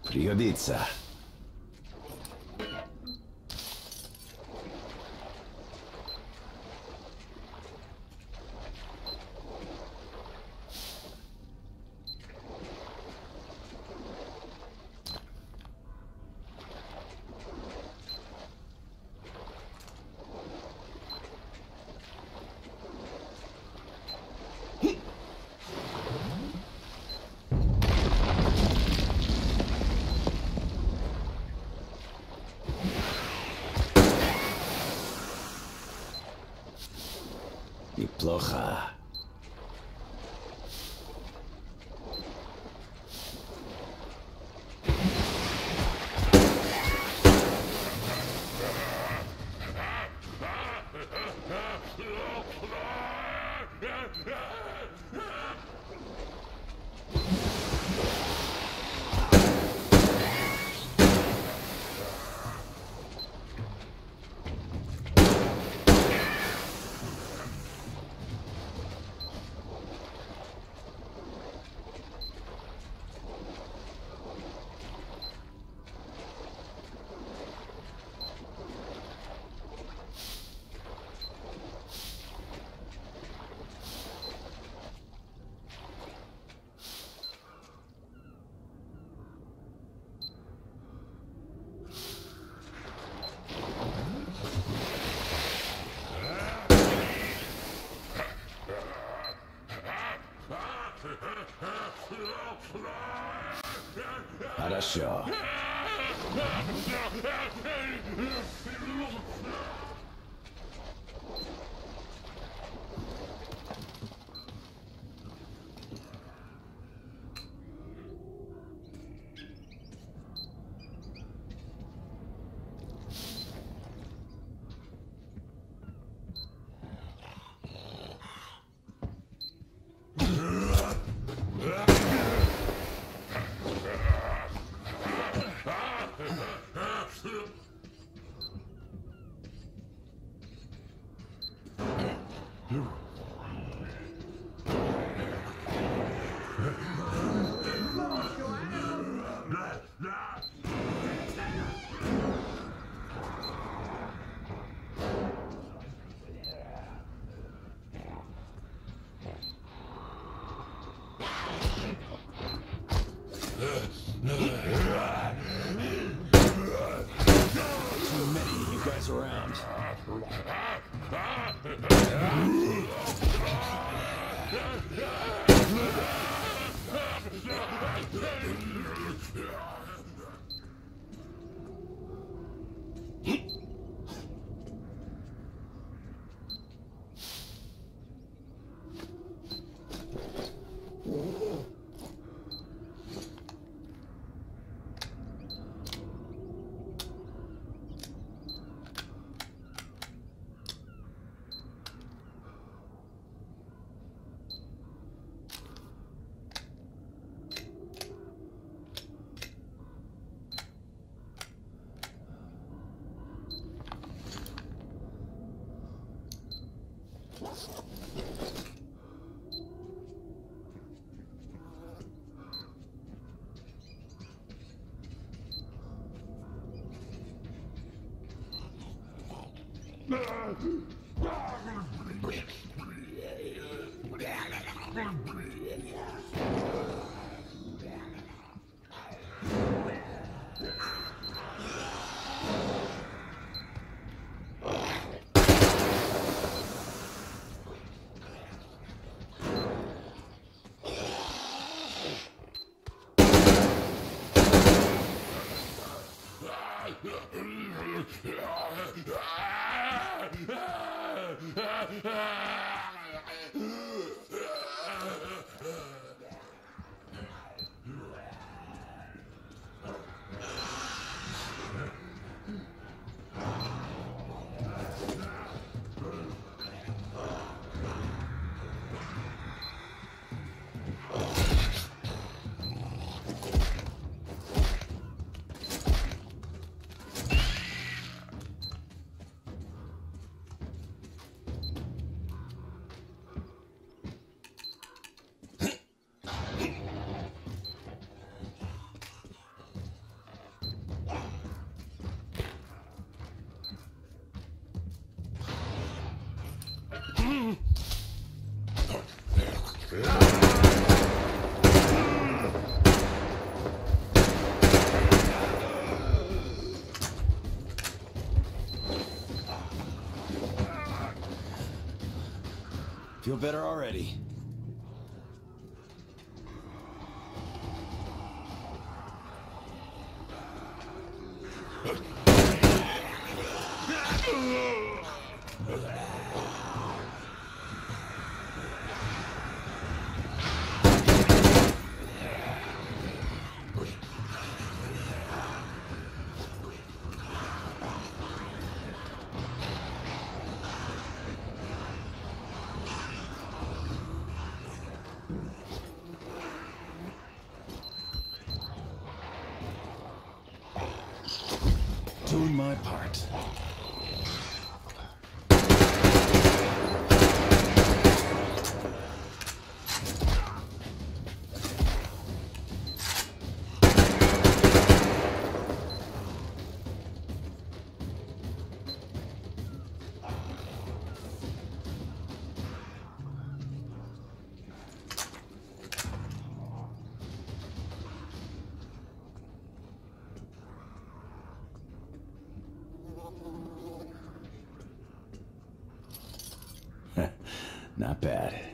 Пригодится. Неплохо. Хорошо. Too many of you guys around. Feel better already. Doing my part. Not bad.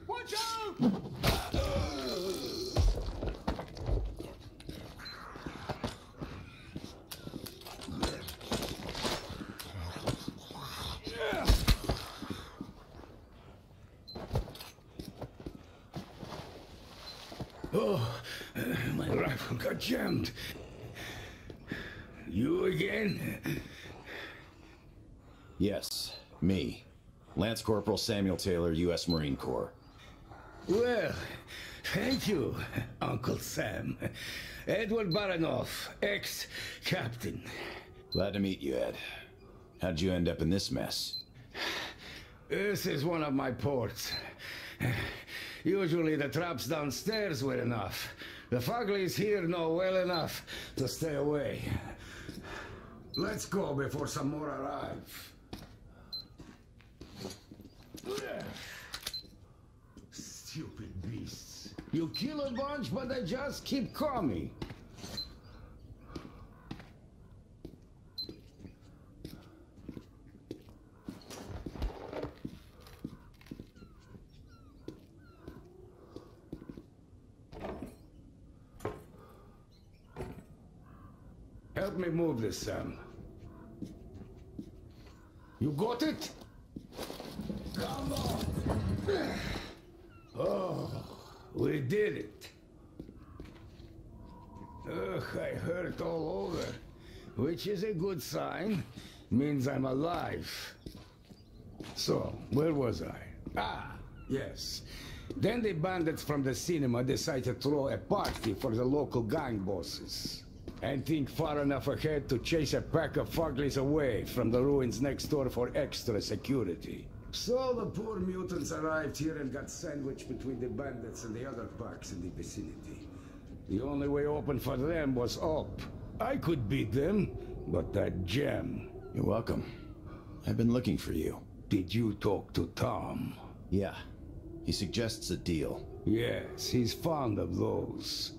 Watch out! Oh, my rifle got jammed. You again? Yes, me. Lance Corporal Samuel Taylor, U.S. Marine Corps. Well, thank you, Uncle Sam. Edward Baranov, ex-captain. Glad to meet you, Ed. How'd you end up in this mess? This is one of my ports. Usually the traps downstairs were enough. The Fuglies here know well enough to stay away. Let's go before some more arrive. Stupid beasts. You kill a bunch, but they just keep coming. Help me move this, Sam. You got it? Come on! Oh, we did it. Ugh, I hurt all over, which is a good sign. Means I'm alive. So, where was I? Ah, yes. Then the bandits from the cinema decided to throw a party for the local gang bosses. And think far enough ahead to chase a pack of Fuglies away from the ruins next door for extra security. So the poor mutants arrived here and got sandwiched between the bandits and the other packs in the vicinity. The only way open for them was up. I could beat them, but that gem... You're welcome. I've been looking for you. Did you talk to Tom? Yeah. He suggests a deal. Yes, he's fond of those.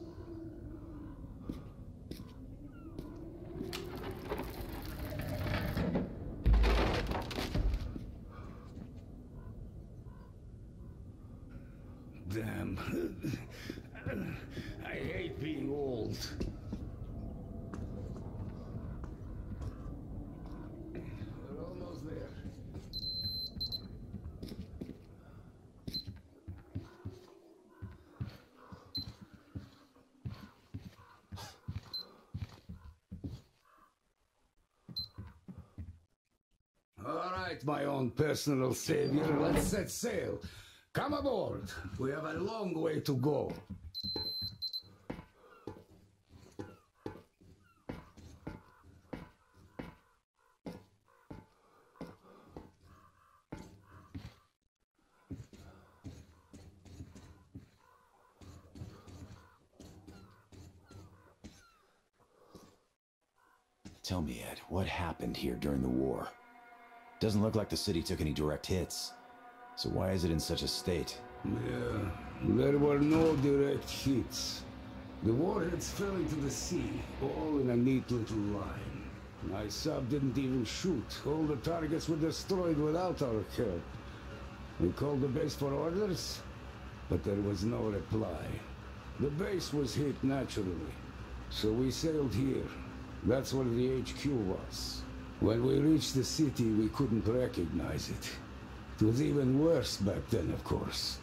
Damn. I hate being old. We're almost there. All right, my own personal savior, let's set sail. Come aboard. We have a long way to go. Tell me, Ed, what happened here during the war? Doesn't look like the city took any direct hits. So why is it in such a state? Yeah, there were no direct hits. The warheads fell into the sea, all in a neat little line. My sub didn't even shoot. All the targets were destroyed without our help. We called the base for orders, but there was no reply. The base was hit naturally, so we sailed here. That's where the HQ was. When we reached the city, we couldn't recognize it. It was even worse back then, of course.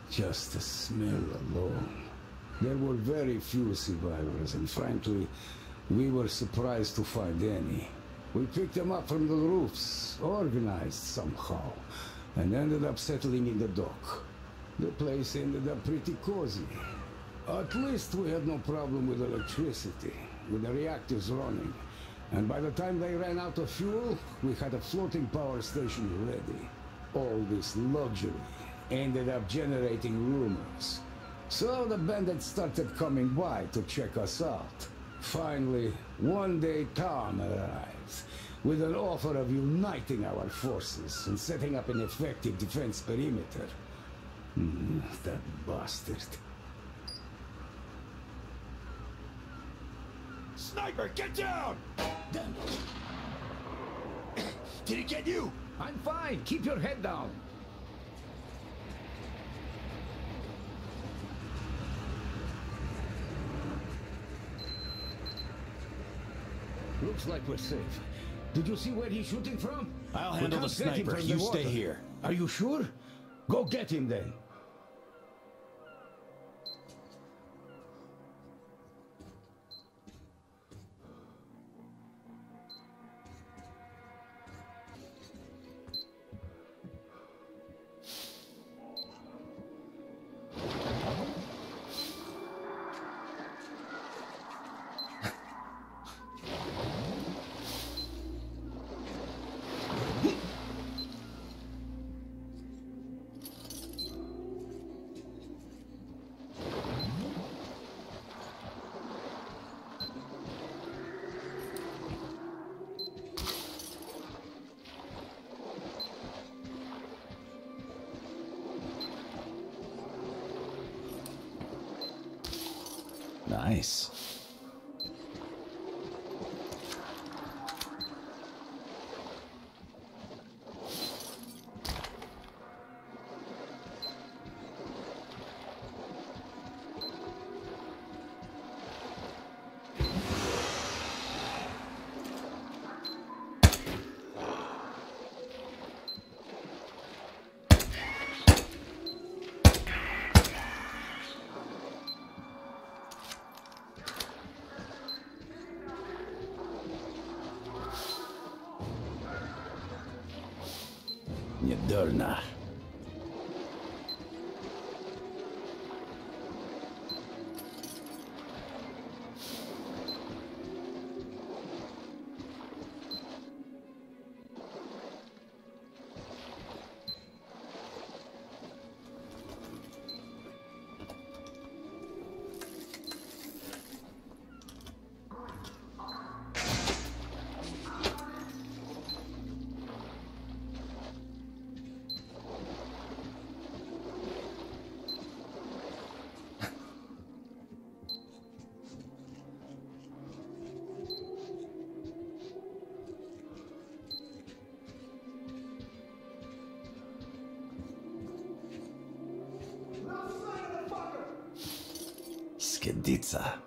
Just the smell alone. There were very few survivors, and frankly, we were surprised to find any. We picked them up from the roofs, organized somehow, and ended up settling in the dock. The place ended up pretty cozy. At least we had no problem with electricity, with the reactors running. And by the time they ran out of fuel, we had a floating power station ready. All this luxury ended up generating rumors. So the bandits started coming by to check us out. Finally, one day Tom arrives with an offer of uniting our forces and setting up an effective defense perimeter. That bastard. Sniper, get down! Damn it. Did he get you? I'm fine. Keep your head down. Looks like we're safe. Did you see where he's shooting from? I'll We handle the can't get him sniper. from You the stay water. here. Are you sure? Go get him then. Nice. Niedolna. Skednica.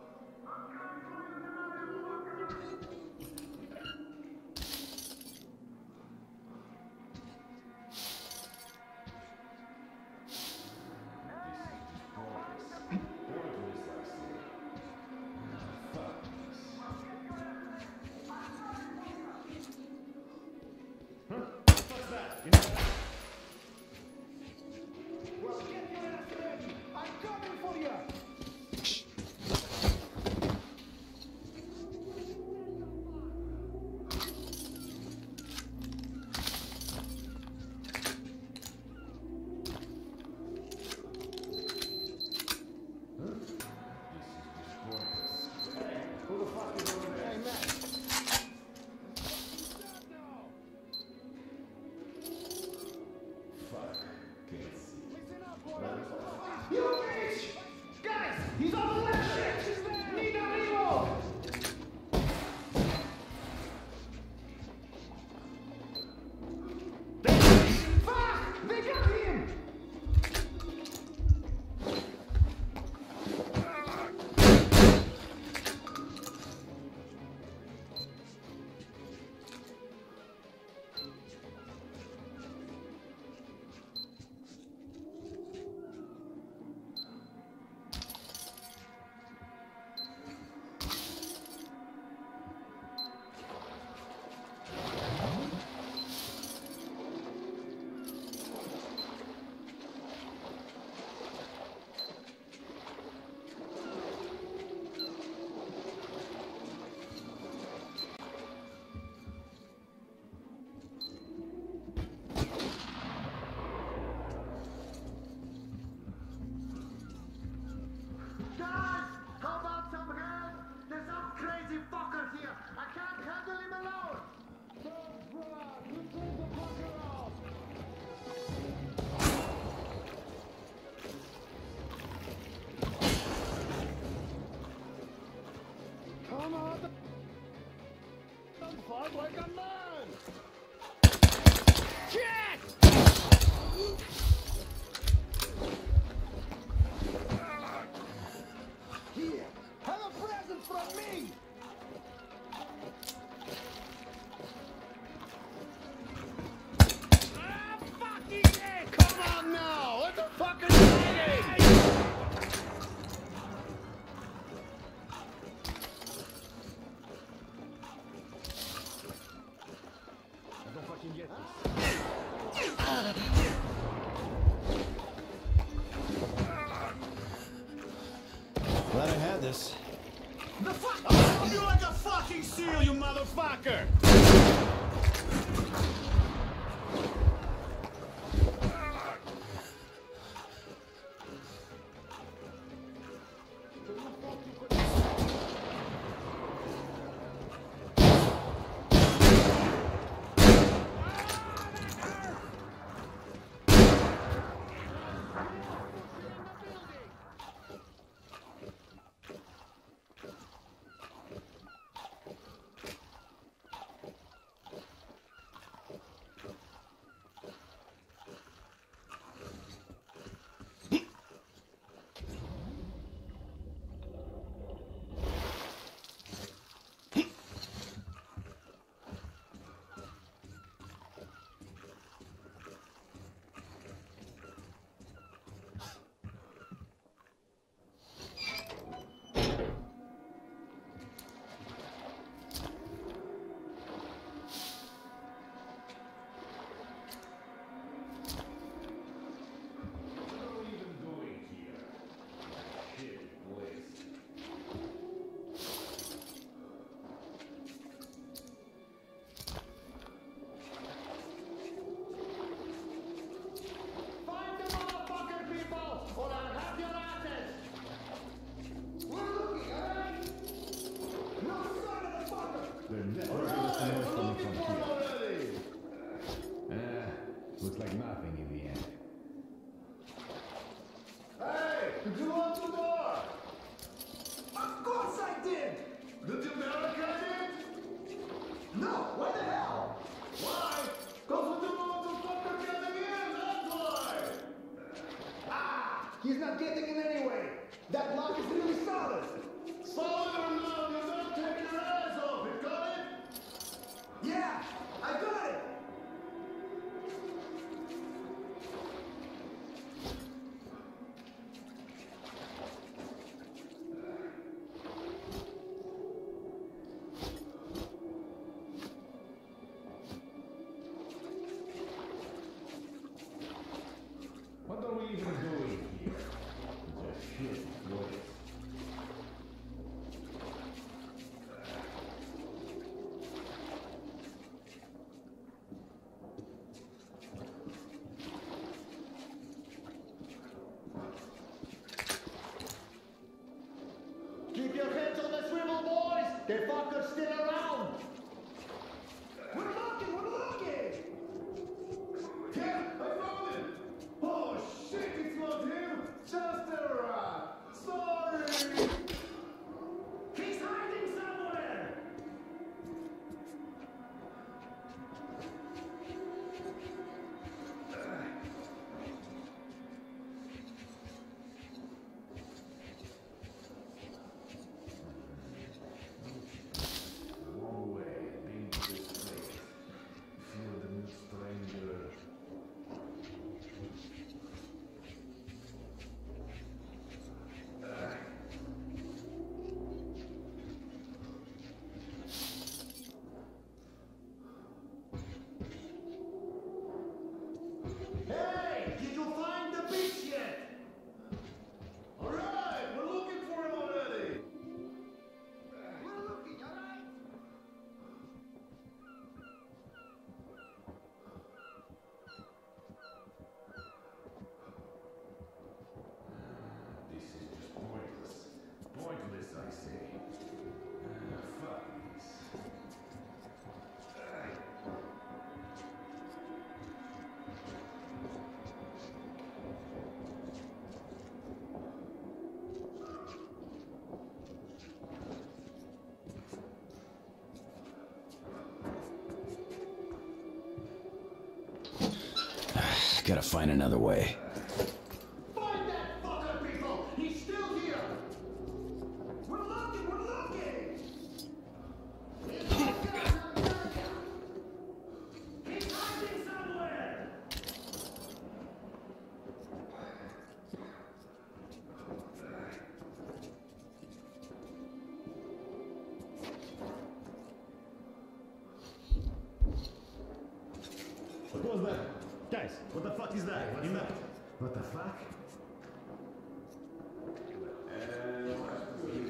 this. The fuck? I'll rub you like a fucking seal, you motherfucker! Looks like nothing in the end. Hey! Did you lock the door? Of course I did! Did you barricade it? No! Why the hell? Why? Because we don't want the fucker getting in, that's why! Ah! He's not getting in anyway! That lock is really solid! Solid or not, you're not taking your eyes off it, got it? Yeah! I got it! What are we even doing here? It's a shit place. Keep your heads on the swivel, boys! The fucker's still around! We're looking! We're looking! Yeah, I found it! Oh shit, it's not him! Just a rat! Sorry! He's hiding somewhere! One way, being to this place. Feel the new stranger. Hey! Did you find the beach yet? Alright! We're looking for him already! We're looking, alright? This is just pointless. Pointless, I say. Fuck this. Gotta find another way. Find that fucker, people! He's still here! We're looking! We're looking! He's hiding somewhere! What was that? Guys, what the fuck is that? In that? What the fuck? What do you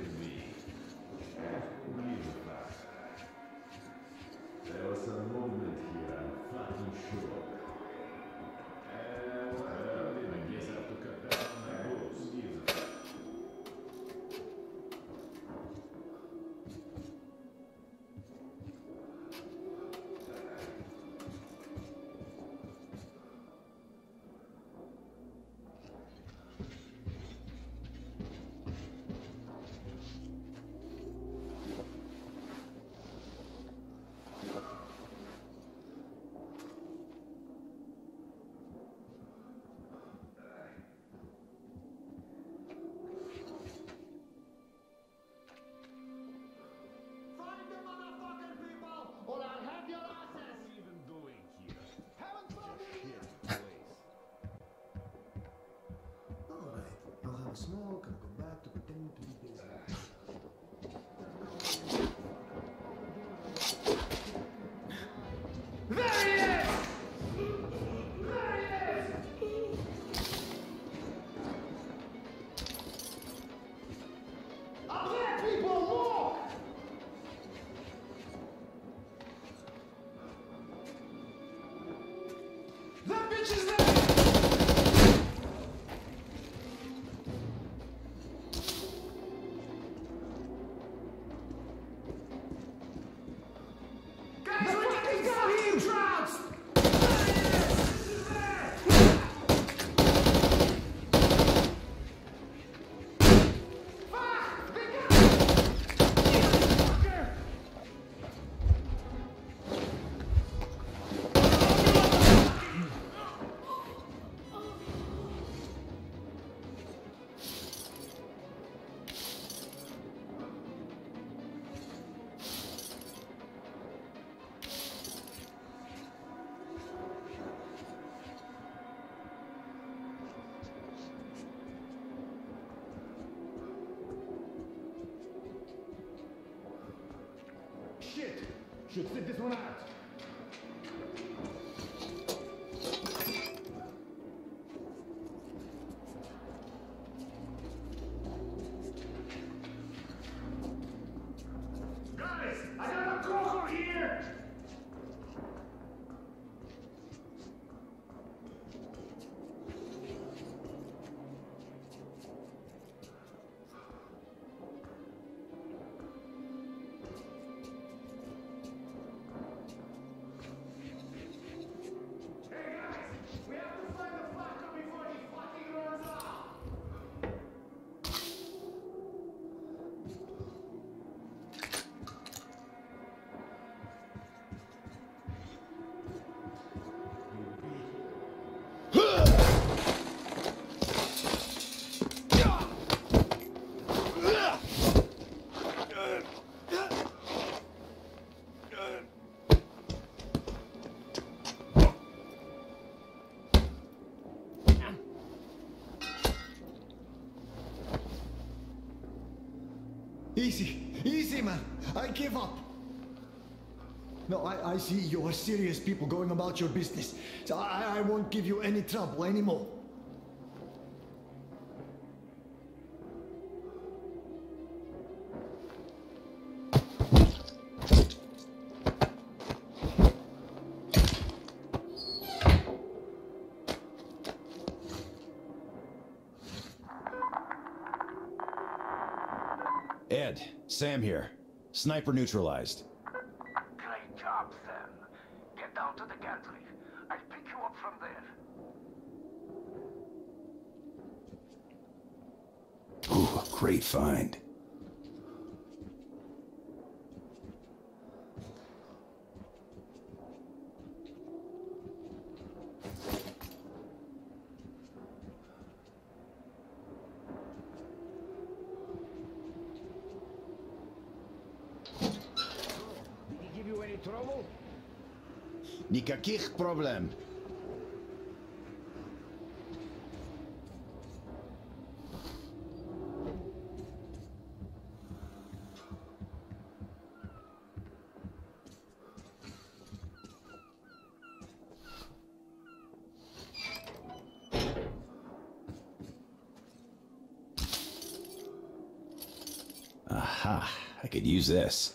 shit. Should sit this one out. Guys, I got a coco here. Easy, man. I give up. No, I see you are serious people going about your business. So I won't give you any trouble anymore. Ed, Sam here. Sniper neutralized. Great job, Sam. Get down to the gantry. I'll pick you up from there. Ooh, great find. Trouble? Никаких проблем. Aha, I could use this.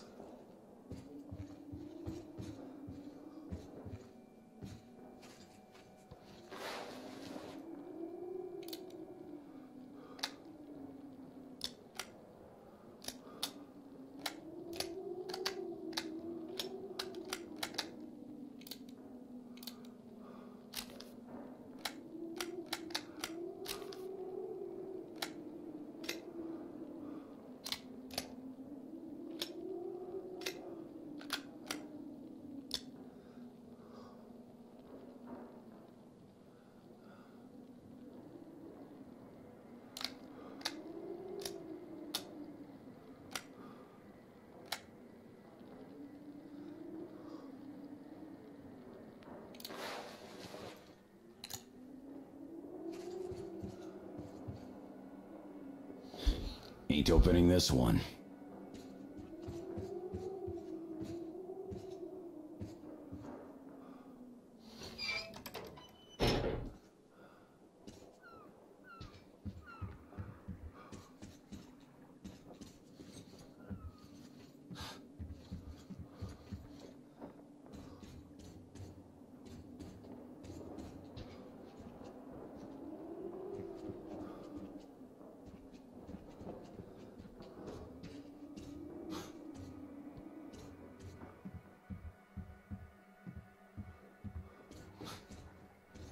Ain't opening this one.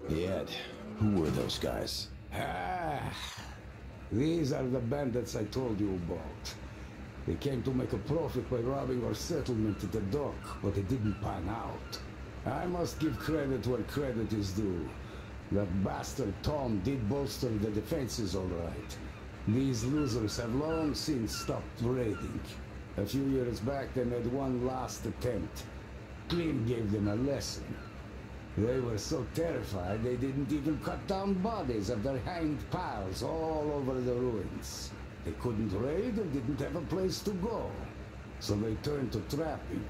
Ed, who were those guys? These are the bandits I told you about. They came to make a profit by robbing our settlement at the dock, but it didn't pan out. I must give credit where credit is due. That bastard Tom did bolster the defenses all right. These losers have long since stopped raiding. A few years back they made one last attempt. Klim gave them a lesson. They were so terrified they didn't even cut down bodies of their hanged pals all over the ruins. They couldn't raid and didn't have a place to go. So they turn to trapping.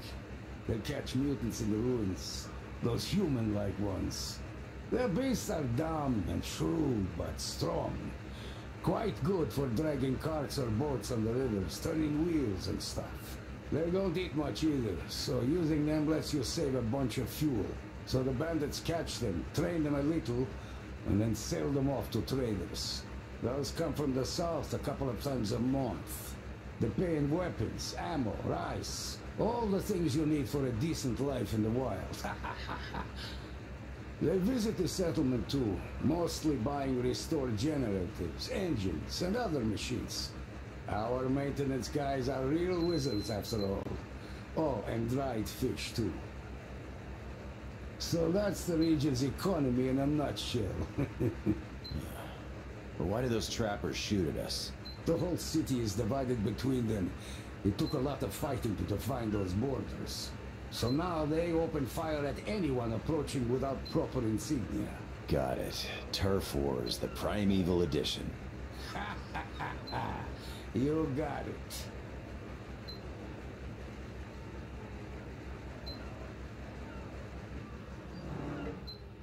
They catch mutants in the ruins, those human-like ones. Their beasts are dumb and shrewd, but strong. Quite good for dragging carts or boats on the rivers, turning wheels and stuff. They don't eat much either, so using them lets you save a bunch of fuel. So the bandits catch them, train them a little, and then sell them off to traders. Those come from the south a couple of times a month. They pay in weapons, ammo, rice, all the things you need for a decent life in the wild. They visit the settlement too, mostly buying restored generators, engines, and other machines. Our maintenance guys are real wizards after all. Oh, and dried fish too. So that's the region's economy in a nutshell. But why do those trappers shoot at us? The whole city is divided between them. It took a lot of fighting to define those borders. So now they open fire at anyone approaching without proper insignia. Got it. Turf Wars, the primeval edition. You got it.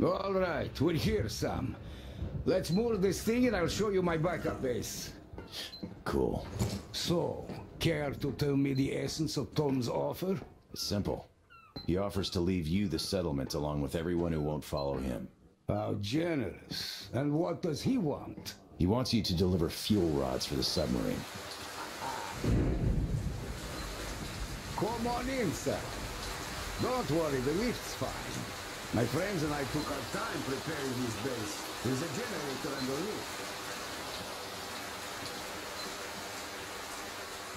All right, we're here, Sam. Let's moor this thing and I'll show you my backup base. Cool. So, care to tell me the essence of Tom's offer? It's simple. He offers to leave you the settlement along with everyone who won't follow him. How generous. And what does he want? He wants you to deliver fuel rods for the submarine. Come on in, sir. Don't worry, the lift's fine. My friends and I took our time preparing this base. There's a generator on the roof.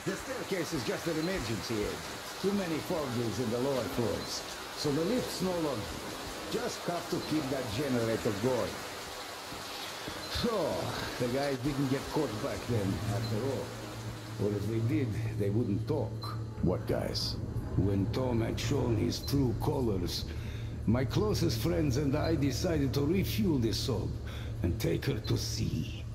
The staircase is just an emergency exit. Too many fogies in the lower floors. So the lift's no longer. Just have to keep that generator going. So, the guys didn't get caught back then, after all. Or if they did, they wouldn't talk. What guys? When Tom had shown his true colors, my closest friends and I decided to refuel this soul and take her to sea.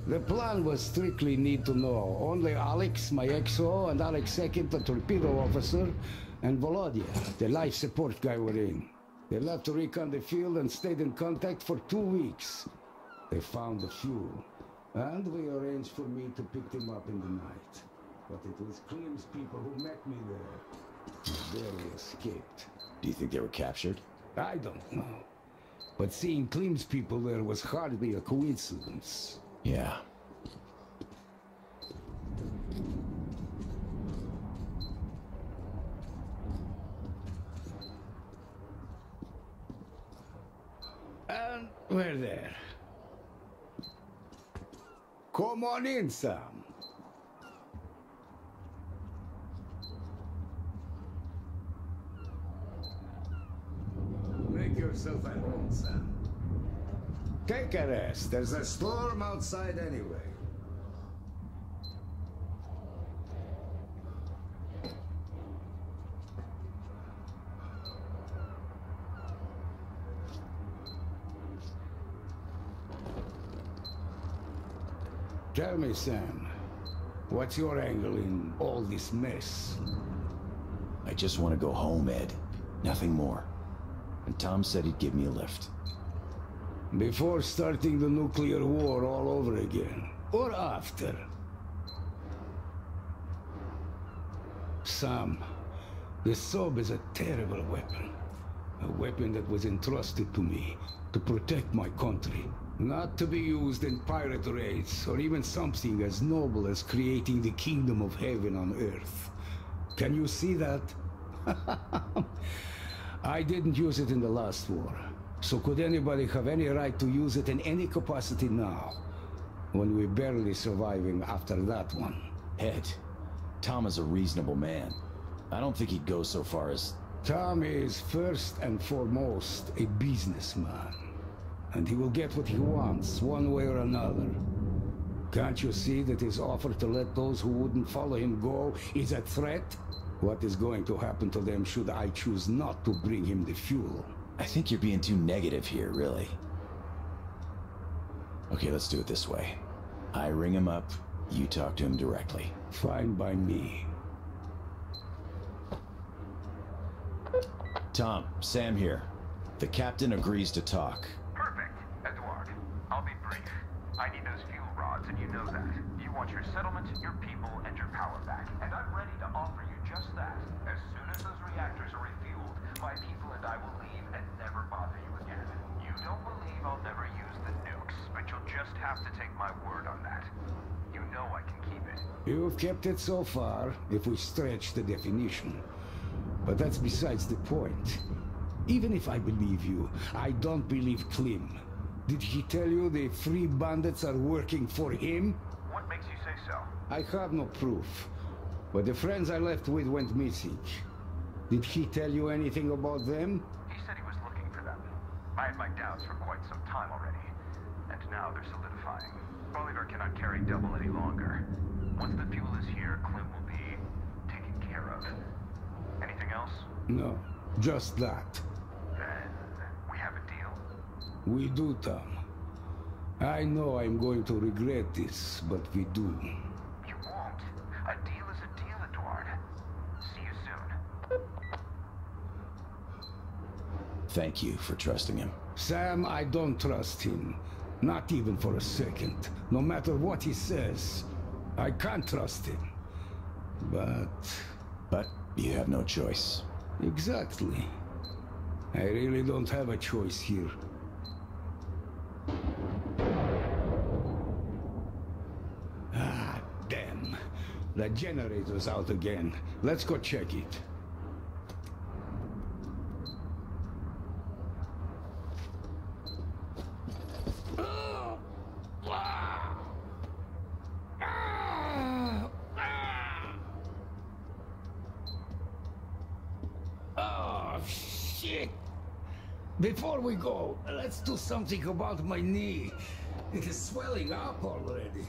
The plan was strictly need to know. Only Alex, my XO, and Alex second, the torpedo officer, and Volodya, the life support guy, were in. They left to recon the field and stayed in contact for 2 weeks. They found the fuel, and we arranged for me to pick them up in the night. But it was Klim's people who met me there. They barely escaped. Do you think they were captured? I don't know. But seeing Klim's people there was hardly a coincidence. Yeah. And we're there. Come on in, Sam. Make yourself at home, Sam. Take a rest. There's a storm outside anyway. Tell me, Sam, what's your angle in all this mess? I just want to go home, Ed. Nothing more. And Tom said he'd give me a lift. Before starting the nuclear war all over again, or after? Sam, the Sob is a terrible weapon. A weapon that was entrusted to me to protect my country. Not to be used in pirate raids, or even something as noble as creating the kingdom of heaven on earth. Can you see that? I didn't use it in the last war. So could anybody have any right to use it in any capacity now, when we're barely surviving after that one? Ed, Tom is a reasonable man. I don't think he'd go so far as... Tom is first and foremost a businessman. And he will get what he wants, one way or another. Can't you see that his offer to let those who wouldn't follow him go is a threat? What is going to happen to them should I choose not to bring him the fuel? I think you're being too negative here, really. Okay, let's do it this way. I ring him up, you talk to him directly. Fine by me. Tom, Sam here. The captain agrees to talk. Perfect, Eduardo. I'll be brief. I need those fuel rods, and you know that. You want your settlement, your people, and your power back. And I'm ready to offer you just that. As soon as those reactors are refueled, my people and I will leave and never bother you again. You don't believe I'll never use the nukes, but you'll just have to take my word on that. You know I can keep it. You've kept it so far, if we stretch the definition. But that's besides the point. Even if I believe you, I don't believe Klim. Did he tell you the free bandits are working for him? What makes you say so? I have no proof. But the friends I left with went missing. Did he tell you anything about them? He said he was looking for them. I had my doubts for quite some time already. And now they're solidifying. Bolivar cannot carry double any longer. Once the fuel is here, Klim will be taken care of. Anything else? No, just that. Then we have a deal. We do, Tom. I know I'm going to regret this, but we do. You won't. A deal is a deal, Eduardo. See you soon. Thank you for trusting him. Sam, I don't trust him. Not even for a second. No matter what he says, I can't trust him. But you have no choice. Exactly. I really don't have a choice here. Ah, damn. The generator's out again. Let's go check it. Oh, shit. Before we go, let's do something about my knee. It is swelling up already.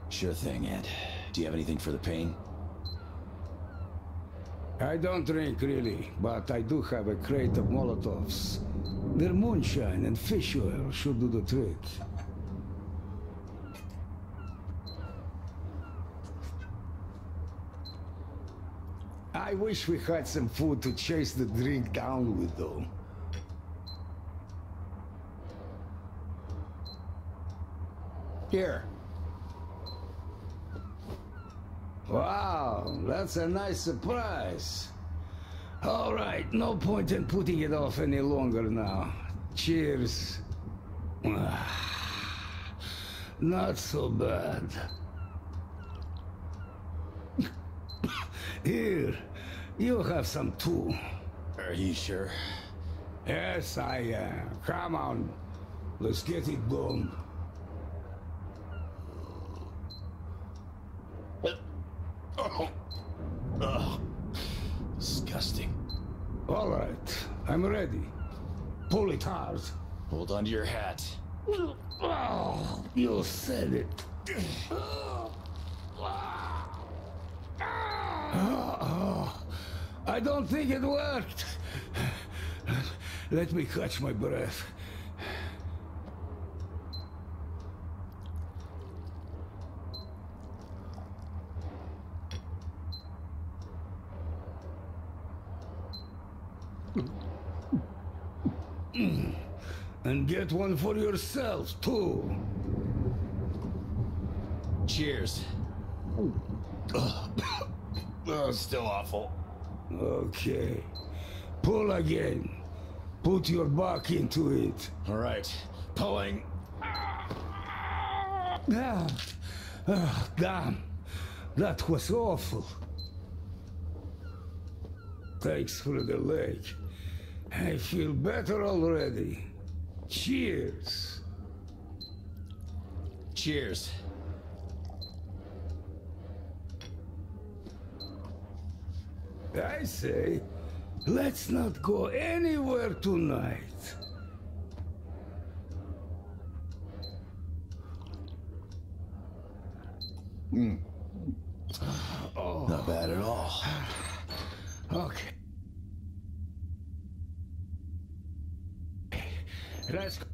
Sure thing, Ed. Do you have anything for the pain? I don't drink, really, but I do have a crate of Molotovs. Their moonshine and fish oil should do the trick. I wish we had some food to chase the drink down with, though. Here. Wow, that's a nice surprise. All right, no point in putting it off any longer now. Cheers. Not so bad. Here, you have some too. Are you sure? Yes, I am. Come on, let's get it done. Ugh. Disgusting. All right, I'm ready. Pull it hard. Hold on to your hat. Oh, you said it. I don't think it worked. Let me catch my breath. And get one for yourself, too. Cheers. Still awful. Okay. Pull again. Put your back into it. All right. Pulling. Damn. That was awful. Thanks for the leg. I feel better already. Cheers. Cheers. I say, let's not go anywhere tonight. Oh. Not bad at all. Okay. Let's go.